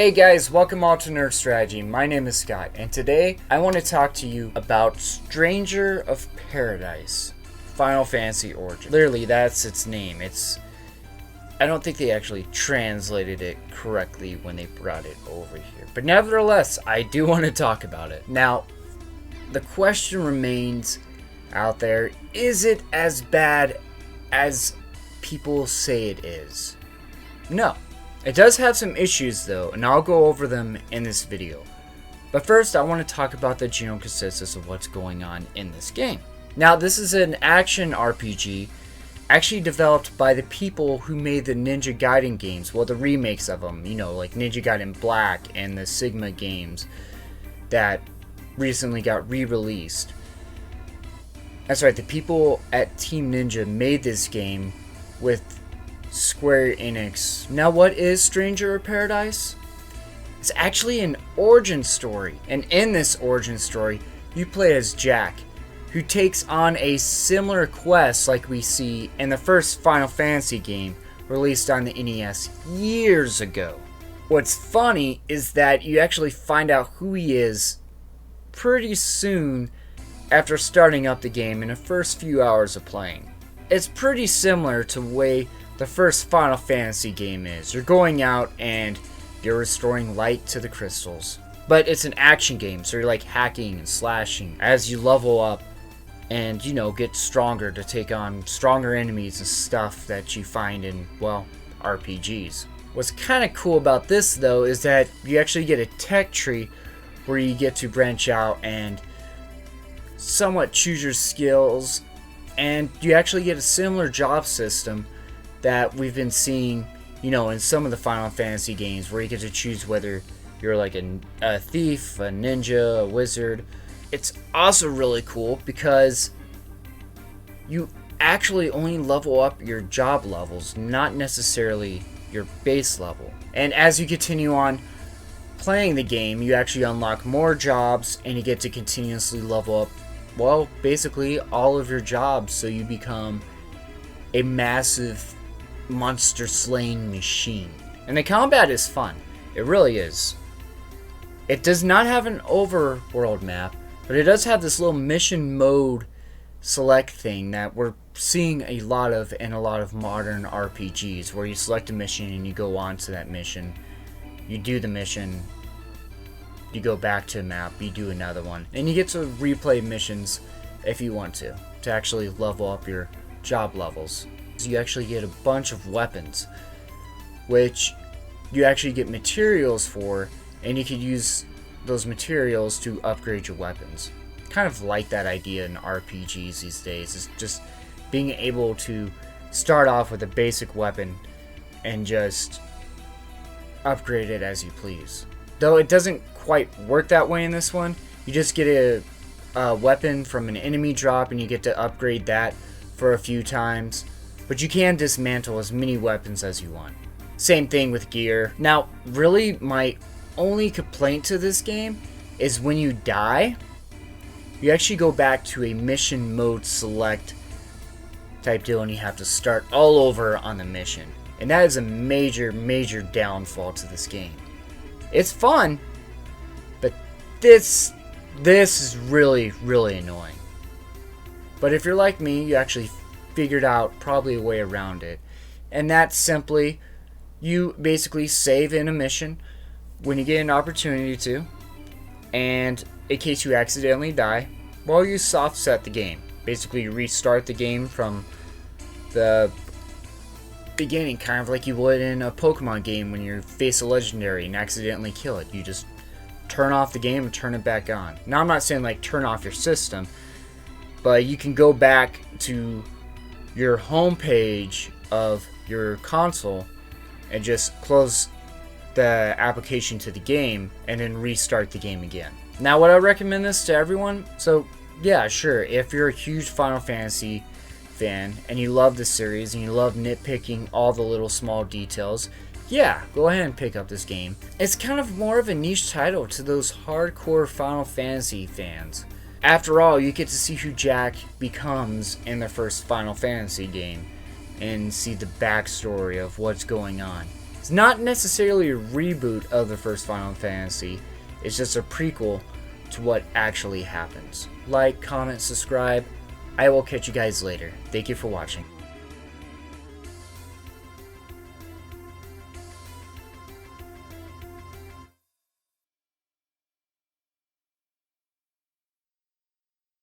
Hey guys, welcome all to Nerd Strategy. My name is Scott, and today I want to talk to you about Stranger of Paradise, Final Fantasy Origin. Literally, that's its name. I don't think they actually translated it correctly when they brought it over here. But nevertheless, I do want to talk about it. Now, the question remains out there, is it as bad as people say it is? No. It does have some issues though, and I'll go over them in this video. But first, I want to talk about the general consensus of what's going on in this game. Now, this is an action RPG actually developed by the people who made the Ninja Gaiden games, well, the remakes of them, like Ninja Gaiden Black and the Sigma games that recently got re-released. That's right, the people at Team Ninja made this game with Square Enix. Now, what is Stranger of Paradise? It's actually an origin story, and in this origin story, you play as Jack, who takes on a similar quest like we see in the first Final Fantasy game released on the NES years ago. What's funny is that you actually find out who he is pretty soon after starting up the game in the first few hours of playing. It's pretty similar to the way the first Final Fantasy game is. You're going out and you're restoring light to the crystals. But it's an action game, so you're like hacking and slashing as you level up and, get stronger to take on stronger enemies and stuff that you find in, RPGs. What's kind of cool about this, though, is that you actually get a tech tree where you get to branch out and somewhat choose your skills, and you actually get a similar job system that we've been seeing, in some of the Final Fantasy games, where you get to choose whether you're like a thief, a ninja, a wizard. It's also really cool because you actually only level up your job levels, not necessarily your base level. And as you continue on playing the game, you actually unlock more jobs and you get to continuously level up, basically all of your jobs, so you become a massive monster slaying machine. And the combat is fun. It really is. It does not have an overworld map, but it does have this little mission mode select thing that we're seeing a lot of in a lot of modern RPGs, where you select a mission and you go on to that mission. You do the mission, you go back to the map, you do another one, and you get to replay missions if you want to actually level up your job levels. You actually get a bunch of weapons, which you actually get materials for, and you can use those materials to upgrade your weapons. Kind of like that idea in RPGs these days, is just being able to start off with a basic weapon and just upgrade it as you please. Though it doesn't quite work that way in this one. You just get a weapon from an enemy drop and you get to upgrade that for a few times. But you can dismantle as many weapons as you want. Same thing with gear. Now, really, my only complaint to this game is when you die, you actually go back to a mission mode select type deal and you have to start all over on the mission. And that is a major, major downfall to this game. It's fun, but this is really, really annoying. But if you're like me, you actually figured out probably a way around it, and that's simply you basically save in a mission when you get an opportunity to, and in case you accidentally die, you soft set the game. Basically, you restart the game from the beginning, kind of like you would in a Pokemon game when you face a legendary and accidentally kill it. You just turn off the game and turn it back on. Now, I'm not saying like turn off your system, but you can go back to your home page of your console and just close the application to the game and then restart the game again. Now, would I recommend this to everyone? So yeah, sure, if you're a huge Final Fantasy fan and you love the series and you love nitpicking all the little small details, yeah, go ahead and pick up this game. It's kind of more of a niche title to those hardcore Final Fantasy fans. After all, you get to see who Jack becomes in the first Final Fantasy game and see the backstory of what's going on. It's It's not necessarily a reboot of the first Final Fantasy, it's just a prequel to what actually happens. Like, comment, subscribe. I will catch you guys later. Thank you for watching.